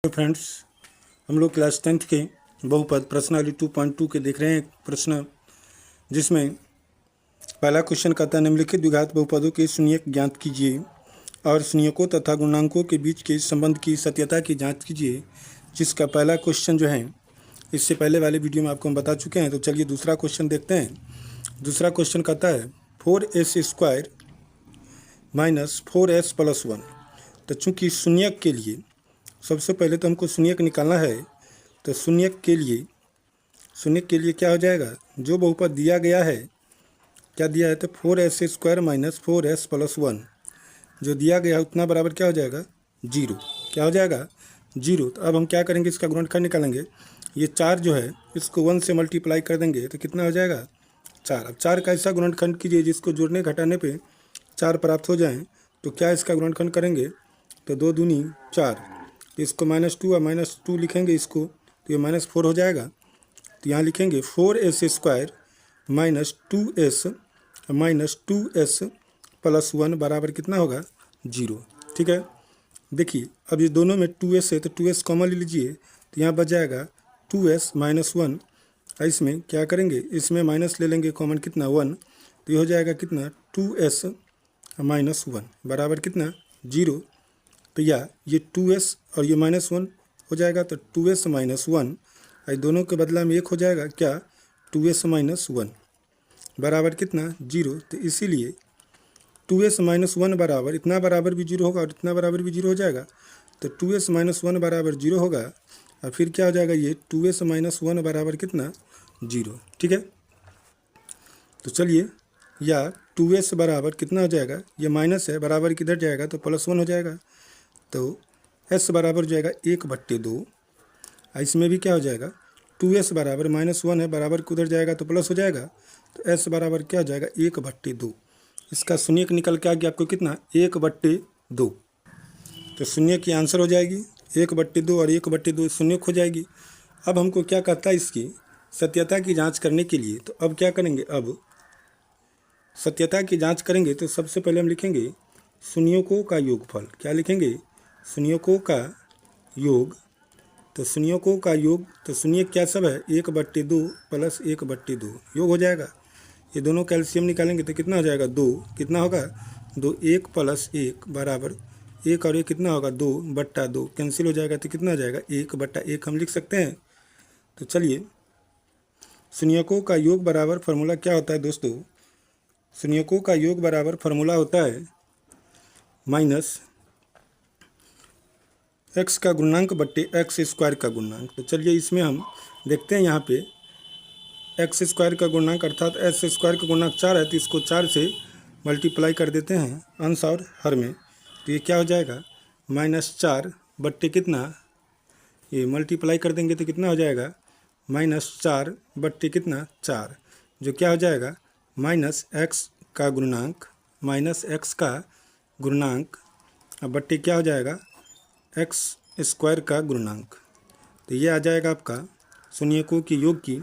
तो फ्रेंड्स, हम लोग क्लास 10th के बहुपद प्रश्नावली 2.2 के देख रहे हैं एक प्रश्न, जिसमें पहला क्वेश्चन कहता है निम्नलिखित द्विघात बहुपदों के शून्यक ज्ञात कीजिए और शून्यकों तथा गुणांकों के बीच के संबंध की सत्यता की जांच कीजिए। जिसका पहला क्वेश्चन जो है इससे पहले वाले वीडियो में आपको हम बता चुके हैं। तो चलिए दूसरा क्वेश्चन देखते हैं। दूसरा क्वेश्चन कहता है 4s² माइनस 4s प्लस 1। तो चूँकि शून्यक के लिए सबसे पहले तो हमको शून्यक निकालना है, तो शून्यक के लिए क्या हो जाएगा, जो बहुपद दिया गया है, क्या दिया है, तो 4s² माइनस 4s प्लस 1 जो दिया गया है उतना बराबर क्या हो जाएगा, 0। क्या हो जाएगा, 0। तो अब हम क्या करेंगे, इसका गुणनखंड निकालेंगे। ये 4 जो है इसको 1 से मल्टीप्लाई कर देंगे तो कितना हो जाएगा, 4। अब 4 का ऐसा गुणनखंड कीजिए जिसको जोड़ने घटाने पे 4 प्राप्त हो जाएं। तो क्या इसका गुणनखंड करेंगे, तो 2 दूनी 4, तो इसको -2 और -2 लिखेंगे इसको, तो ये -4 हो जाएगा। तो यहाँ लिखेंगे 4s² माइनस 2s प्लस 1 बराबर कितना होगा, 0। ठीक है, देखिए अब ये दोनों में 2s है तो 2s कॉमन ले लीजिए, तो यहाँ बच जाएगा 2s माइनस 1। इसमें क्या करेंगे, इसमें माइनस ले लेंगे कॉमन, कितना 1, तो ये हो जाएगा कितना 2s माइनस 1 बराबर कितना 0। तो या ये 2s और ये -1 हो जाएगा, तो 2s माइनस 1 दोनों के बदला में 1 हो जाएगा, क्या 2s माइनस 1 बराबर कितना 0। तो इसीलिए 2s माइनस 1 बराबर इतना बराबर भी 0 होगा और इतना बराबर भी 0 हो जाएगा। तो 2s माइनस 1 बराबर 0 होगा और फिर क्या हो जाएगा, ये 2s माइनस 1 बराबर कितना 0। ठीक है, तो चलिए या 2s बराबर कितना हो जाएगा, ये माइनस है, बराबर किधर जाएगा तो +1 हो जाएगा। तो s बराबर हो जाएगा 1/2। इसमें भी क्या हो जाएगा, 2s बराबर -1 है, बराबर किधर जाएगा तो प्लस हो जाएगा। तो s बराबर क्या हो जाएगा 1/2। इसका शून्यक निकल के आ गया आपको कितना, 1/2। तो शून्य की आंसर हो जाएगी 1/2 और 1/2 शून्यक हो जाएगी। अब हमको क्या कहता है, इसकी सत्यता की जांच करने के लिए, तो अब क्या करेंगे, अब सत्यता की जांच करेंगे तो सबसे पहले हम लिखेंगे शून्यकों का योगफल। क्या लिखेंगे, शून्यकों का योग। तो शून्यकों का योग, तो शून्य क्या सब है, 1/2 प्लस 1/2 योग हो जाएगा। ये दोनों कैल्शियम निकालेंगे तो कितना हो जाएगा, 2। कितना होगा 2, 1 प्लस 1 बराबर 1 और 1 कितना होगा 2/2 कैंसिल हो जाएगा, तो कितना हो जाएगा 1/1 हम लिख सकते हैं। तो चलिए शून्यकों का योग बराबर फार्मूला क्या होता है दोस्तों, शून्यकों का योग बराबर फार्मूला होता है माइनस x का गुणांक बट्टे x² का गुणांक। तो चलिए इसमें हम देखते हैं, यहाँ पे x² का गुणांक अर्थात s² का गुणांक 4 है, तो इसको 4 से मल्टीप्लाई कर देते हैं अंश और हर में। तो ये क्या हो जाएगा, -4 बट्टे कितना, ये मल्टीप्लाई कर देंगे तो कितना हो जाएगा, -4 बट्टे कितना 4, जो क्या हो जाएगा -x का गुणांक बट्टे क्या हो जाएगा x² का गुणांक। तो ये आ जाएगा आपका शून्यकों के योग की।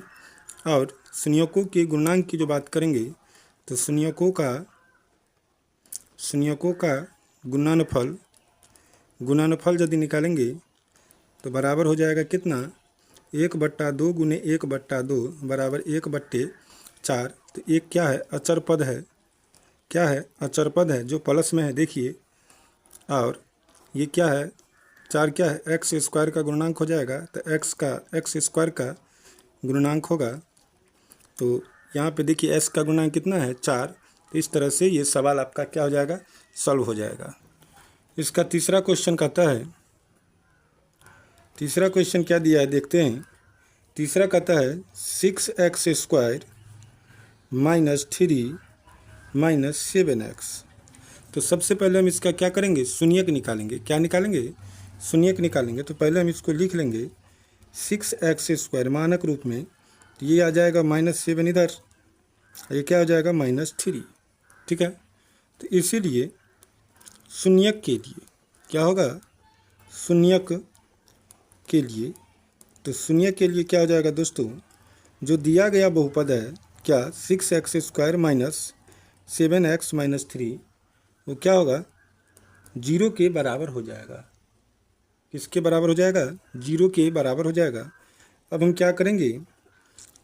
और शून्यकों के गुणांक की जो बात करेंगे, तो शून्यकों का गुणनफल यदि निकालेंगे तो बराबर हो जाएगा कितना, 1/2 गुने 1/2 बराबर 1/4। तो एक क्या है, अचर पद है, क्या है, अचर पद है जो प्लस में है, देखिए। और ये क्या है, 4 क्या है, x² का गुणांक हो जाएगा, तो x² का गुणांक होगा। तो यहाँ पे देखिए s का गुणांक कितना है, 4। तो इस तरह से ये सवाल आपका क्या हो जाएगा, सॉल्व हो जाएगा। इसका तीसरा क्वेश्चन कहता है, तीसरा क्वेश्चन क्या दिया है देखते हैं। तीसरा कहता है 6x² माइनस 3 माइनस 7x। तो सबसे पहले हम इसका क्या करेंगे, शून्यक निकालेंगे। क्या निकालेंगे, शून्यक निकालेंगे। तो पहले हम इसको लिख लेंगे 6x² मानक रूप में, तो ये आ जाएगा -7 इधर, ये क्या हो जाएगा -3। ठीक है, तो इसीलिए शून्यक के लिए क्या होगा, शून्यक के लिए, तो शून्यक के लिए क्या हो जाएगा दोस्तों, जो दिया गया बहुपद है क्या 6x² माइनस 7x माइनस 3, वो क्या होगा 0 के बराबर हो जाएगा। इसके बराबर हो जाएगा, 0 के बराबर हो जाएगा। अब हम क्या करेंगे,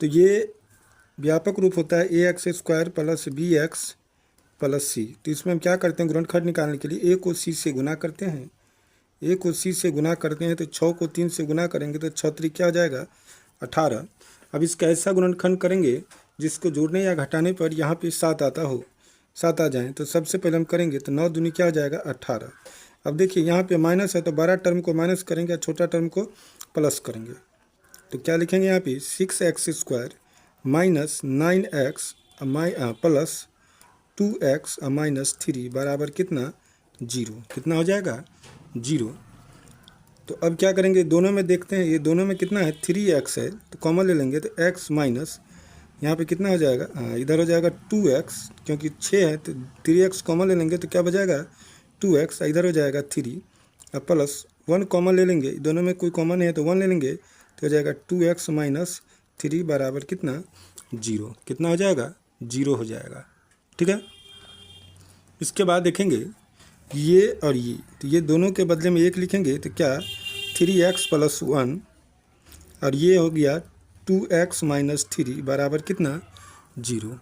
तो ये व्यापक रूप होता है a x square plus b x plus c. तो इसमें हम क्या करते हैं, गुणनखंड निकालने के लिए ए को सी से गुना करते हैं। ए को सी से गुना करते हैं तो 6 को 3 से गुना करेंगे तो 6 3 क्या हो जाएगा, 18। अब इसका ऐसा गुणनखंड करेंगे जिसको जोड़ने या घटाने पर यहाँ पे 7 आता हो, 7 आ जाए। तो सबसे पहले हम करेंगे तो 9 दूनी क्या हो जाएगा, 18। अब देखिए यहाँ पे माइनस है तो बड़ा टर्म को माइनस करेंगे और छोटा टर्म को प्लस करेंगे। तो क्या लिखेंगे यहाँ पे, 6x square minus 9x plus 2x minus 3 बराबर कितना, 0। कितना हो जाएगा, 0। तो अब क्या करेंगे, दोनों में देखते हैं, ये दोनों में कितना है, 3x है तो कॉमन ले लेंगे तो x माइनस यहाँ पे कितना हो जाएगा, इधर हो जाएगा 2x, क्योंकि 6 है तो 3x कॉमन ले लेंगे तो क्या बजाएगा 2x, इधर हो जाएगा 3 और प्लस 1 कॉमन ले लेंगे, दोनों में कोई कॉमन है तो 1 ले लेंगे तो हो जाएगा 2x माइनस 3 बराबर कितना, 0। कितना हो जाएगा, 0 हो जाएगा। ठीक है। इसके बाद देखेंगे ये और ये, तो ये दोनों के बदले में 1 लिखेंगे तो क्या 3x प्लस 1 और ये हो गया 2x माइनस 3 बराबर कितना, 0।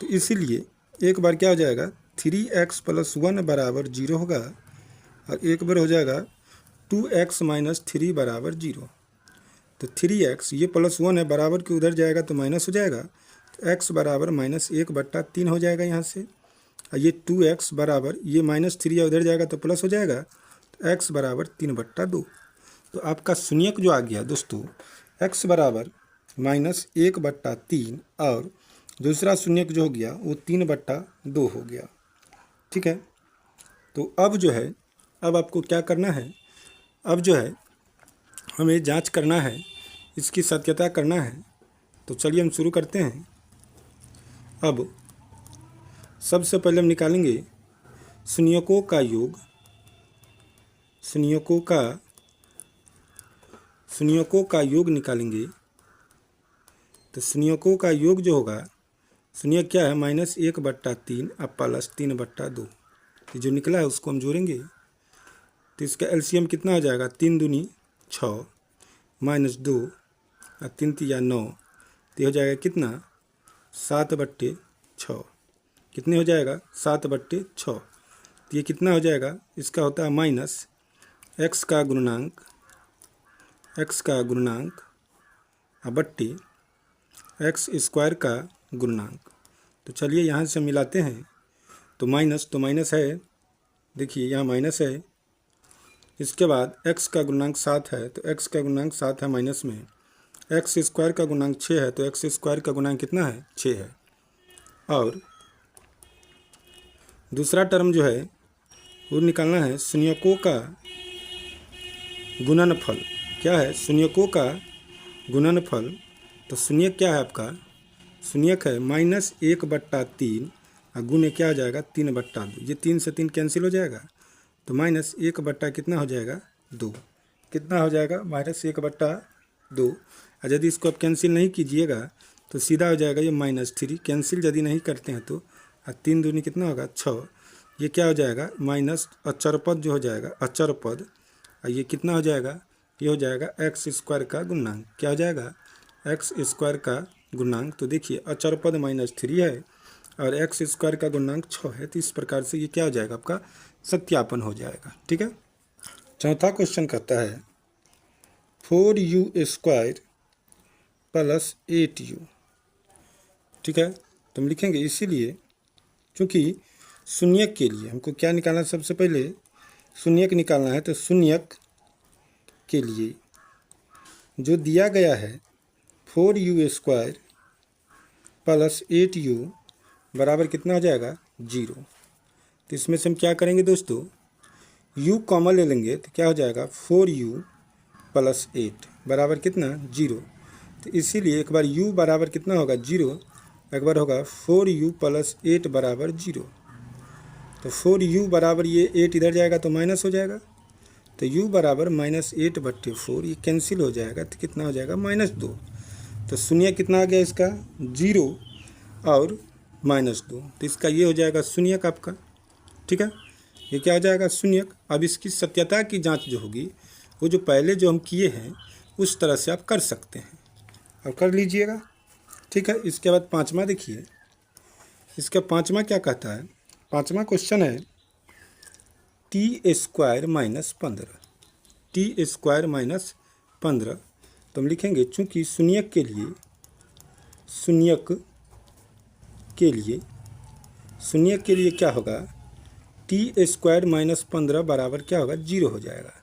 तो इसीलिए एक बार क्या हो जाएगा, 3x प्लस 1 बराबर 0 होगा और एक बार हो जाएगा 2x माइनस 3 बराबर 0। तो 3x ये प्लस 1 है, बराबर के उधर जाएगा तो माइनस हो जाएगा, तो x बराबर माइनस 1/3 हो जाएगा यहाँ से। और ये 2x बराबर ये माइनस 3 है उधर जाएगा तो प्लस हो जाएगा, तो x बराबर 3/2। तो आपका शून्यक जो आ गया दोस्तों, x बराबर माइनस 1/3 और दूसरा शून्यक जो हो गया वो 3/2 हो गया। ठीक है। तो अब जो है, अब आपको क्या करना है, अब जो है हमें जांच करना है, इसकी सत्यता करना है। तो चलिए हम शुरू करते हैं। अब सबसे पहले हम निकालेंगे शून्यकों का योग, शून्यकों का योग निकालेंगे। तो शून्यकों का योग जो होगा, शून्यक क्या है, माइनस 1/3 और प्लस 3/2। जो निकला है उसको हम जोड़ेंगे तो इसका एलसीएम कितना हो जाएगा, 3 दूनी 6 माइनस 2 और 3 तिया 9, तो हो जाएगा कितना, 7/6। कितने हो जाएगा, 7/6। तो ये कितना हो जाएगा, इसका होता है माइनस x का गुणनांक बट्टे x स्क्वायर का गुणनांक। तो चलिए यहाँ से मिलाते हैं। तो माइनस है, देखिए यहाँ माइनस है। इसके बाद x का गुणनांक 7 है तो x का गुणनांक 7 है माइनस में, x स्क्वायर का गुणनांक 6 है तो x स्क्वायर का गुणनांक कितना है, 6 है। और दूसरा टर्म जो है वो निकालना है शून्यकों का गुणनफल। क्या है, शून्यकों का गुणनफल। तो शून्यक क्या है आपका, शून्यक है माइनस 1/3 और गुणे क्या हो जाएगा, 3/2। ये 3 से 3 कैंसिल हो जाएगा तो माइनस 1 कितना हो जाएगा, 2। कितना हो जाएगा, माइनस 1/2। और यदि इसको आप कैंसिल नहीं कीजिएगा तो सीधा हो जाएगा ये -3। कैंसिल यदि नहीं करते हैं तो 3 दूनी कितना होगा, 6। ये क्या हो जाएगा, माइनस अचर पद जो हो जाएगा, अचर पद। और ये कितना हो जाएगा, ये हो जाएगा x स्क्वायर का गुणनांक। क्या हो जाएगा, x स्क्वायर का गुणनांक। तो देखिए अचर पद -3 है और x स्क्वायर का गुणनांक 6 है। तो इस प्रकार से ये क्या हो जाएगा, आपका सत्यापन हो जाएगा। ठीक है। चौथा क्वेश्चन कहता है 4u स्क्वायर प्लस 8u। ठीक है। तो हम लिखेंगे इसीलिए क्योंकि शून्यक के लिए हमको क्या निकालना है, सबसे पहले शून्यक निकालना है। तो शून्यक के लिए जो दिया गया है 4u स्क्वायर प्लस 8u बराबर कितना हो जाएगा, 0। तो इसमें से हम क्या करेंगे दोस्तों, u कॉमन ले लेंगे तो क्या हो जाएगा, 4u प्लस 8 बराबर कितना, 0। तो इसीलिए एक बार u बराबर कितना होगा, 0, एक बार होगा 4u प्लस 8 बराबर 0। तो 4u बराबर ये 8 इधर जाएगा तो माइनस हो जाएगा, तो u बराबर -8/4, ये कैंसिल हो जाएगा तो कितना हो जाएगा, -2। तो शून्य कितना आ गया इसका, 0 और -2। तो इसका ये हो जाएगा शून्यक आपका। ठीक है। ये क्या हो जाएगा, शून्यक। अब इसकी सत्यता की जांच जो होगी वो जो पहले जो हम किए हैं उस तरह से आप कर सकते हैं, अब कर लीजिएगा। ठीक है, इसके बाद पाँचवा देखिए, इसका पाँचवा क्या कहता है। पाँचवा क्वेश्चन है T square minus 15, T square minus 15। तो हम लिखेंगे चूँकि शून्यक के लिए, शून्यक के लिए क्या होगा, टी स्क्वायर माइनस 15 बराबर क्या होगा, 0 हो जाएगा।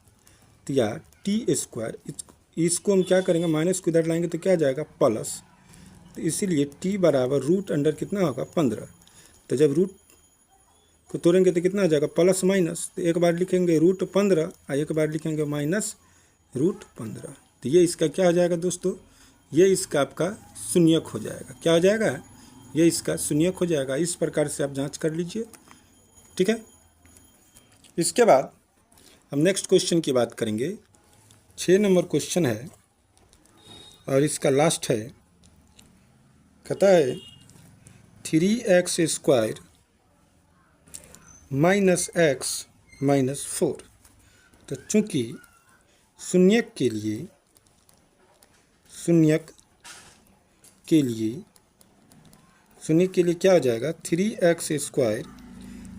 तो या टी स्क्वायर, इसको हम क्या करेंगे, माइनस को इधर लाएंगे तो क्या आ जाएगा, प्लस। तो इसीलिए टी बराबर रूट अंडर कितना होगा, 15। तो जब रूट को तोड़ेंगे तो कितना आ जाएगा, प्लस माइनस। तो एक बार लिखेंगे रूट 15 और एक बार लिखेंगे माइनस रूट 15। तो ये इसका क्या हो जाएगा दोस्तों, ये इसका आपका शून्यक हो जाएगा। क्या हो जाएगा, ये इसका शून्यक हो जाएगा। इस प्रकार से आप जांच कर लीजिए। ठीक है, इसके बाद हम नेक्स्ट क्वेश्चन की बात करेंगे। 6 नंबर क्वेश्चन है और इसका लास्ट है, कहता है 3x square minus X minus 4। तो चूँकि शून्यक के लिए, शून्यक के लिए क्या हो जाएगा, 3x square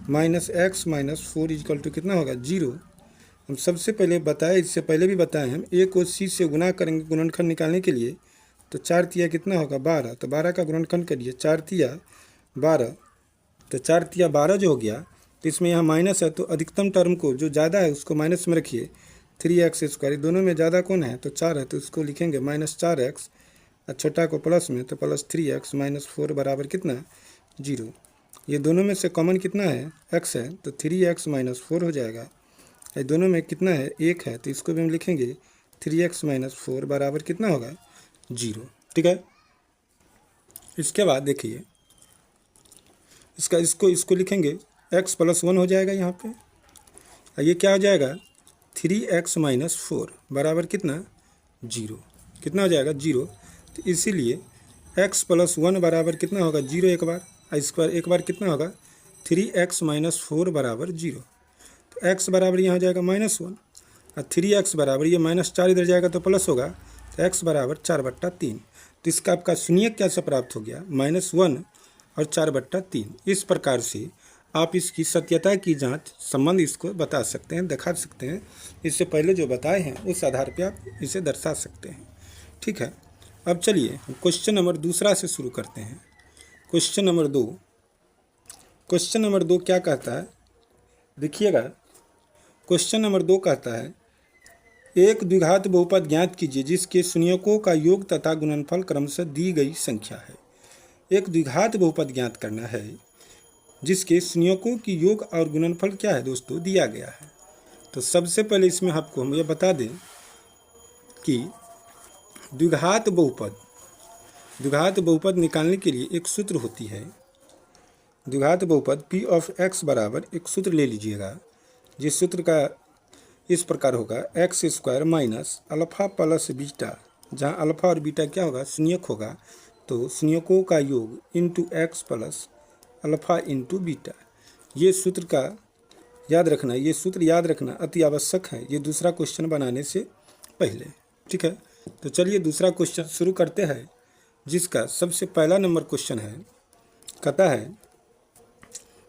minus X minus 4 equal to कितना होगा, 0। हम सबसे पहले बताए, इससे पहले भी बताए हम, ए को सी से गुना करेंगे गुणनखंड निकालने के लिए। तो 4 तिया कितना होगा, 12। तो 12 का गुणनखंड करिए, 4 तिया 12। तो 4 तिया 12 जो हो गया, तो इसमें यहाँ माइनस है तो अधिकतम टर्म को जो ज़्यादा है उसको माइनस में रखिए। 3x स्क्वायर, दोनों में ज़्यादा कौन है, तो 4 है, तो उसको लिखेंगे माइनस 4x और छोटा को प्लस में, तो प्लस 3x माइनस 4 बराबर कितना, 0। ये दोनों में से कॉमन कितना है, x है, तो 3x माइनस 4 हो जाएगा। ये दोनों में कितना है, 1 है, तो इसको भी हम लिखेंगे 3x माइनस 4 बराबर कितना होगा, 0। ठीक है, इसके बाद देखिए इसका इसको लिखेंगे x प्लस 1 हो जाएगा यहाँ पे, और ये क्या हो जाएगा, 3x माइनस 4 बराबर कितना, 0। कितना हो जाएगा, 0। तो इसीलिए x प्लस 1 बराबर कितना होगा, 0 एक बार, स्क्वायर एक बार कितना होगा, 3x माइनस 4 बराबर 0। तो x बराबर यहाँ हो जाएगा -1 और 3x बराबर ये -4 इधर जाएगा तो प्लस होगा, तो x बराबर 4/3। तो इसका आपका शून्यक कैसे प्राप्त हो गया, -1 और 4/3। इस प्रकार से आप इसकी सत्यता की जांच संबंध इसको बता सकते हैं, दिखा सकते हैं। इससे पहले जो बताए हैं उस आधार पे आप इसे दर्शा सकते हैं। ठीक है, अब चलिए क्वेश्चन नंबर दूसरा से शुरू करते हैं। क्वेश्चन नंबर 2, क्वेश्चन नंबर 2 क्या कहता है, देखिएगा। क्वेश्चन नंबर 2 कहता है एक द्विघात बहुपद ज्ञात कीजिए जिसके शून्यकों का योग तथा गुणनफल क्रमशः दी गई संख्या है। एक द्विघात बहुपद ज्ञात करना है जिसके शून्यकों की योग और गुणनफल क्या है दोस्तों, दिया गया है। तो सबसे पहले इसमें आपको हम ये बता दें कि द्विघात बहुपद निकालने के लिए एक सूत्र होती है। द्विघात बहुपद p ऑफ x बराबर एक सूत्र ले लीजिएगा, जिस सूत्र का इस प्रकार होगा, x square minus alpha plus beta, जहाँ अल्फ़ा और बीटा क्या होगा, शून्यक होगा। तो शून्यकों का योग into X plus alpha into beta. ये सूत्र का याद रखना, ये सूत्र याद रखना अति आवश्यक है, ये दूसरा क्वेश्चन बनाने से पहले। ठीक है, तो चलिए दूसरा क्वेश्चन शुरू करते हैं, जिसका सबसे पहला नंबर क्वेश्चन है, कहता है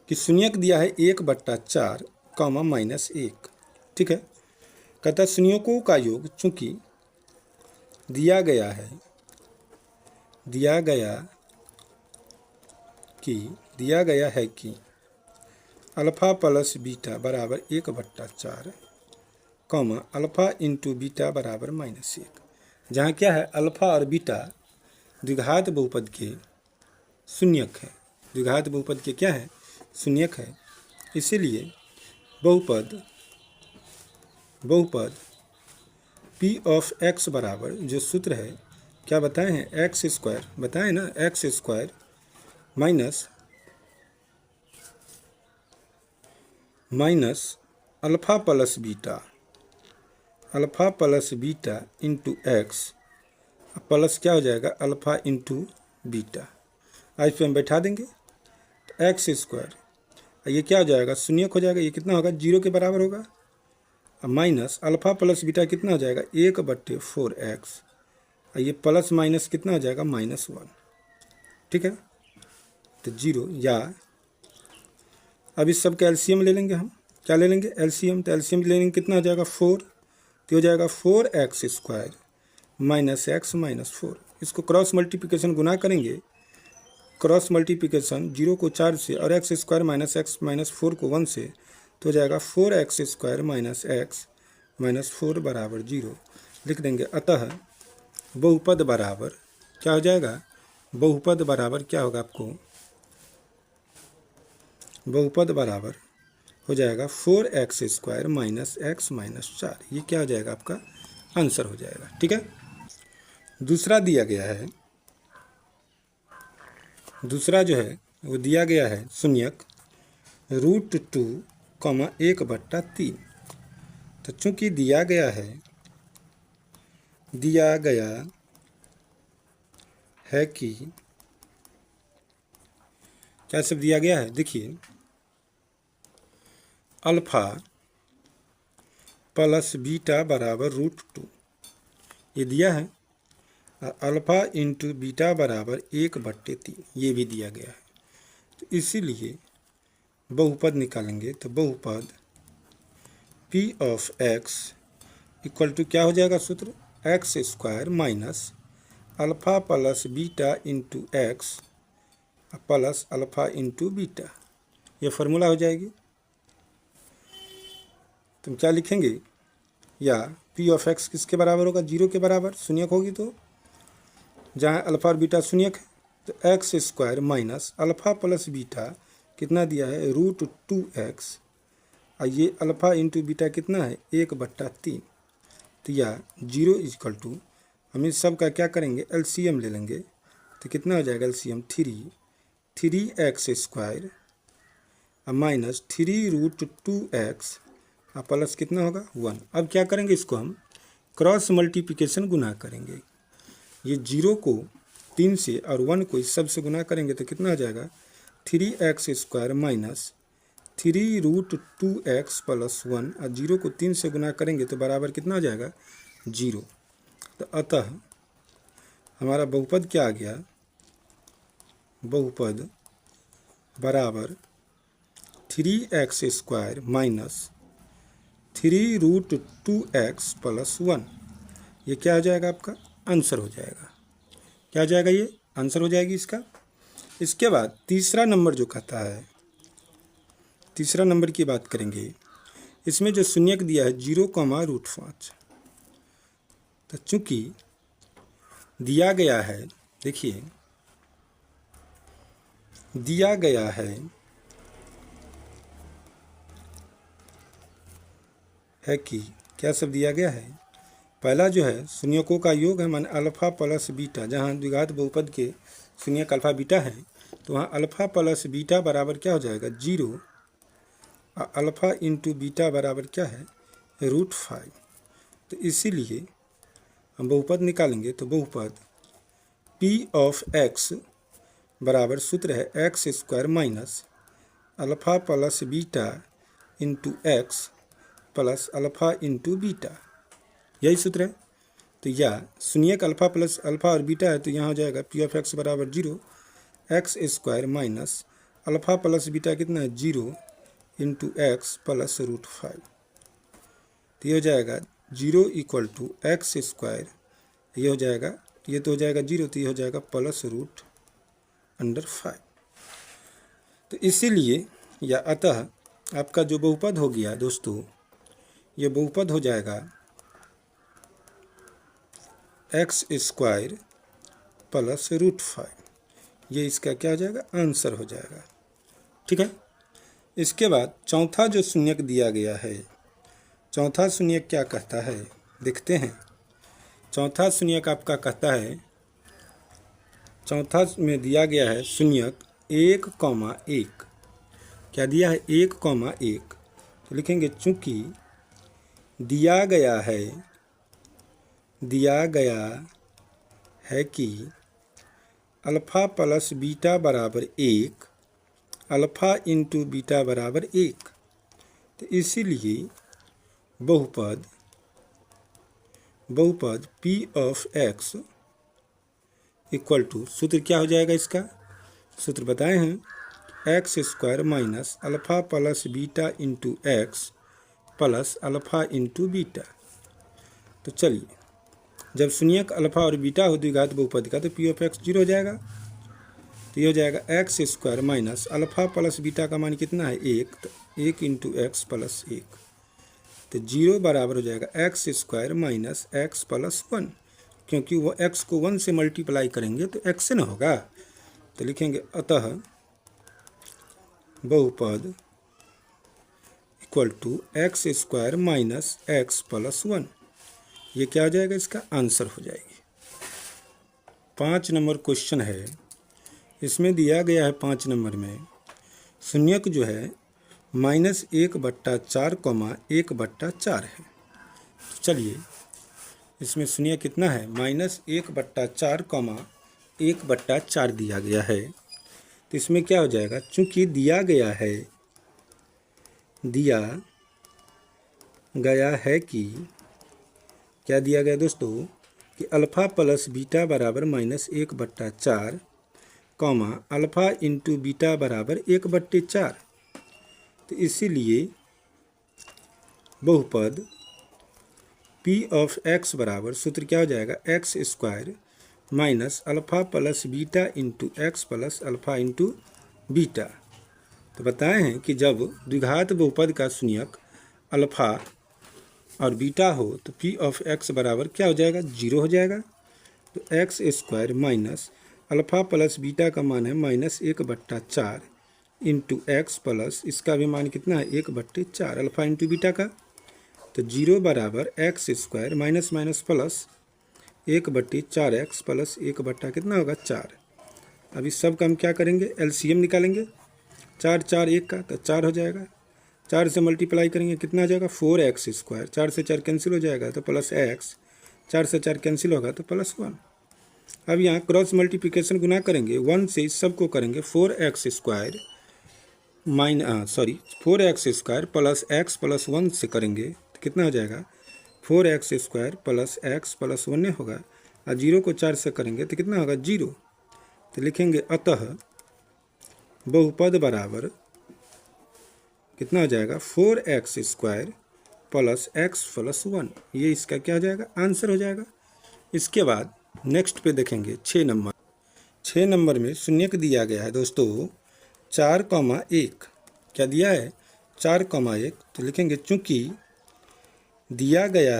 कि शून्यक दिया है 1/4 कॉमा -1। ठीक है, कहता है शून्यकों का योग, चूँकि दिया गया है कि अल्फ़ा प्लस बीटा बराबर 1/4 कॉमा अल्फ़ा इंटू बीटा बराबर -1, जहाँ क्या है, अल्फ़ा और बीटा द्विघात बहुपद के शून्यक है। द्विघात बहुपद के क्या है, शून्यक है। इसीलिए बहुपद p ऑफ x बराबर जो सूत्र है, क्या बताए हैं, एक्स स्क्वायर बताए ना, x square minus alpha plus beta into X plus क्या हो जाएगा, अल्फ़ा इंटू बीटा। आज पे हम बैठा देंगे, तो एक्स स्क्वायर ये क्या हो जाएगा, शून्यक हो जाएगा, ये कितना होगा, 0 के बराबर होगा। माइनस अल्फ़ा प्लस बीटा कितना हो जाएगा 1/4x, ये प्लस माइनस कितना हो जाएगा -1, ठीक है। तो 0 या अब इस सब का एलसीएम ले लेंगे हम, क्या ले लेंगे एलसीएम, तो एलसीएम ले लेंगे कितना हो जाएगा 4, तो हो जाएगा 4x² -x -4। इसको क्रॉस मल्टीप्लिकेशन गुना करेंगे, क्रॉस मल्टीप्लिकेशन 0 को 4 से और x² -x -4 को 1 से, तो हो जाएगा 4x² -x -4 बराबर 0 लिख देंगे। अतः बहुपद बराबर क्या हो जाएगा, बहुपद बराबर क्या होगा आपको, बहुपद बराबर हो जाएगा 4x² -x -4, ये क्या हो जाएगा आपका आंसर हो जाएगा, ठीक है। दूसरा दिया गया है, दूसरा जो है वो दिया गया है शून्यक √2, 1/3। तो चूंकि दिया गया है कि क्या सब दिया गया है, देखिए अल्फ़ा प्लस बीटा बराबर √2 ये दिया है, अल्फ़ा इंटू बीटा बराबर 1/3 ये भी दिया गया है। तो इसीलिए बहुपद निकालेंगे, तो बहुपद p of x equal to क्या हो जाएगा सूत्र, x² minus alpha plus beta into X plus alpha into beta, ये फार्मूला हो जाएगी। तुम क्या लिखेंगे, या p ऑफ x किसके बराबर होगा, 0 के बराबर, शून्यक होगी, तो जहाँ अल्फ़ा और बीटा शून्यक है तो x² minus alpha plus beta कितना दिया है √2x, और ये अल्फ़ा इंटू बीटा कितना है 1/3। तो या 0 इक्वल टू हम इस सब का क्या करेंगे एलसीएम ले लेंगे, तो कितना हो जाएगा LCM 3x² minus 3√2x plus कितना होगा 1। अब क्या करेंगे, इसको हम क्रॉस मल्टीप्लिकेशन गुना करेंगे, ये 0 को 3 से और 1 को इस सब से गुना करेंगे तो कितना हो जाएगा 3x² माइनस 3√2x प्लस 1, और 0 को 3 से गुना करेंगे तो बराबर कितना हो जाएगा 0। तो अतः हमारा बहुपद क्या आ गया, बहुपद बराबर 3x² माइनस 3√2x प्लस 1, ये क्या हो जाएगा आपका आंसर हो जाएगा, क्या हो जाएगा ये आंसर हो जाएगी इसका। इसके बाद तीसरा नंबर जो कहता है, तीसरा नंबर की बात करेंगे, इसमें जो शून्यक दिया है 0,5, तो चूंकि दिया गया है, देखिए दिया गया है कि क्या सब दिया गया है, पहला जो है शून्यकों का योग है मान अल्फ़ा प्लस बीटा, जहाँ द्विघात बहुपद के शून्यक अल्फ़ा बीटा है तो वहाँ अल्फ़ा प्लस बीटा बराबर क्या हो जाएगा 0, और अल्फ़ा इंटू बीटा बराबर क्या है √5। तो इसीलिए हम बहुपद निकालेंगे, तो बहुपद p ऑफ x बराबर सूत्र है x² minus alpha plus beta into X plus alpha into beta, यही सूत्र है। तो या शून्यक अल्फ़ा प्लस अल्फ़ा और बीटा है, तो यहाँ हो जाएगा p ऑफ x बराबर 0, x² minus alpha plus beta कितना है 0 इंटू एक्स प्लस √5, तो ये हो जाएगा 0 इक्वल टू x², ये हो जाएगा, ये तो हो जाएगा 0, तो ये हो जाएगा प्लस √5। तो इसीलिए या अतः आपका जो बहुपद हो गया दोस्तों, ये बहुपद हो जाएगा x² प्लस √5, ये इसका क्या हो जाएगा आंसर हो जाएगा, ठीक है। इसके बाद चौथा जो शून्यक दिया गया है, चौथा शून्यक क्या कहता है देखते हैं। चौथा शून्यक आपका कहता है, चौथा में दिया गया है शून्यक 1,1, क्या दिया है 1,1, तो लिखेंगे चूंकि दिया गया है कि अल्फ़ा प्लस बीटा बराबर 1, अल्फ़ा इंटू बीटा बराबर 1, तो इसीलिए बहुपद p of x equal to, सूत्र क्या हो जाएगा इसका, सूत्र बताए हैं X square minus alpha plus beta into X plus alpha into beta. तो चलिए, जब शून्यक अल्फ़ा और बीटा हो द्विघात बहुपद का तो पी ऑफ एक्स जीरो हो जाएगा। तो ये हो जाएगा x square minus alpha plus beta का मान कितना है 1, तो 1 इंटू एक्स प्लस 1, तो जीरो बराबर हो जाएगा x square minus X plus 1, क्योंकि वो एक्स को 1 से मल्टीप्लाई करेंगे तो एक्स से ना होगा। तो लिखेंगे अतः बहुपद equal to X square minus X plus 1। ये क्या हो जाएगा, इसका आंसर हो जाएगी। 5 नंबर क्वेश्चन है, इसमें दिया गया है 5 नंबर में शून्यक जो है -1/4, 1/4 है। तो चलिए, इसमें शून्य कितना है, -1/4, 1/4 दिया गया है। तो इसमें क्या हो जाएगा, चूंकि दिया गया कि क्या दिया गया दोस्तों, कि अल्फ़ा प्लस बीटा बराबर -1/4, अल्फ़ा इंटू बीटा बराबर 1/4। तो इसीलिए बहुपद p ऑफ x बराबर, सूत्र क्या हो जाएगा, x square minus alpha plus beta into X plus alpha into beta. तो बताए हैं कि जब द्विघात बहुपद का शून्यक अल्फ़ा और बीटा हो तो p ऑफ x बराबर क्या हो जाएगा, जीरो हो जाएगा। तो x square minus alpha plus beta का मान है -1/4 इंटू एक्स प्लस, इसका भी मान कितना है 1/4 अल्फ़ा इंटू बीटा का। तो जीरो बराबर x square minus minus plus 1/4 x plus 1 कितना होगा 4। अब इस सब का हम क्या करेंगे, एलसीएम निकालेंगे। 4 4 1 का, तो 4 हो जाएगा। 4 से मल्टीप्लाई करेंगे कितना आ जाएगा 4x स्क्वायर, 4 से 4 कैंसिल हो जाएगा तो प्लस x, 4 से 4 कैंसिल होगा तो प्लस 1। अब यहाँ क्रॉस मल्टीप्लिकेशन गुना करेंगे, 1 से इस सब को करेंगे 4x square 4x square plus x plus 1 से करेंगे तो कितना हो जाएगा 4x square plus x plus 1 होगा, और 0 को 4 से करेंगे तो कितना होगा 0। तो लिखेंगे अतः बहुपद बराबर कितना हो जाएगा 4x square plus x plus 1। ये इसका क्या हो जाएगा, आंसर हो जाएगा। इसके बाद नेक्स्ट पे देखेंगे 6 नंबर। 6 नंबर में शून्यक दिया गया है दोस्तों 4,1। क्या दिया है 4,1। तो लिखेंगे चूंकि दिया गया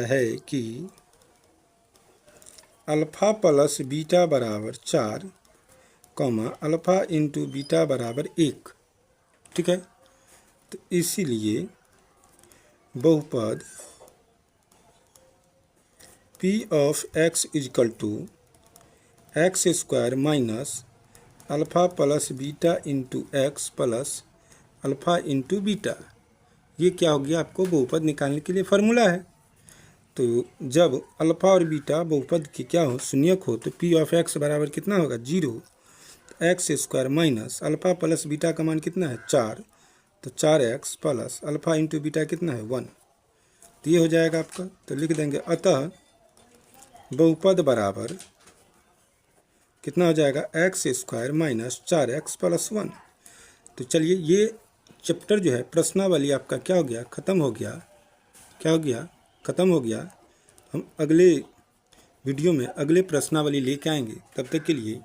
है कि अल्फ़ा प्लस बीटा बराबर 4, अल्फ़ा इंटू बीटा बराबर 1, ठीक है। तो इसीलिए बहुपद p of x equal to X square minus alpha plus beta into X plus alpha into beta. ये क्या हो गया, आपको बहुपद निकालने के लिए फार्मूला है। तो जब अल्फ़ा और बीटा बहुपद की क्या हो, शून्यक हो, तो p ऑफ x बराबर कितना होगा 0। X square minus alpha plus beta का मान कितना है 4, तो 4x plus alpha into beta कितना है 1। तो ये हो जाएगा आपका। तो लिख देंगे अतः बहुपद बराबर कितना हो जाएगा x square minus 4x plus 1। तो चलिए, ये चैप्टर जो है प्रश्नावली आपका क्या हो गया, ख़त्म हो गया। क्या हो गया, ख़त्म हो गया। हम अगले वीडियो में अगले प्रश्नावली लेके आएंगे। तब तक के लिए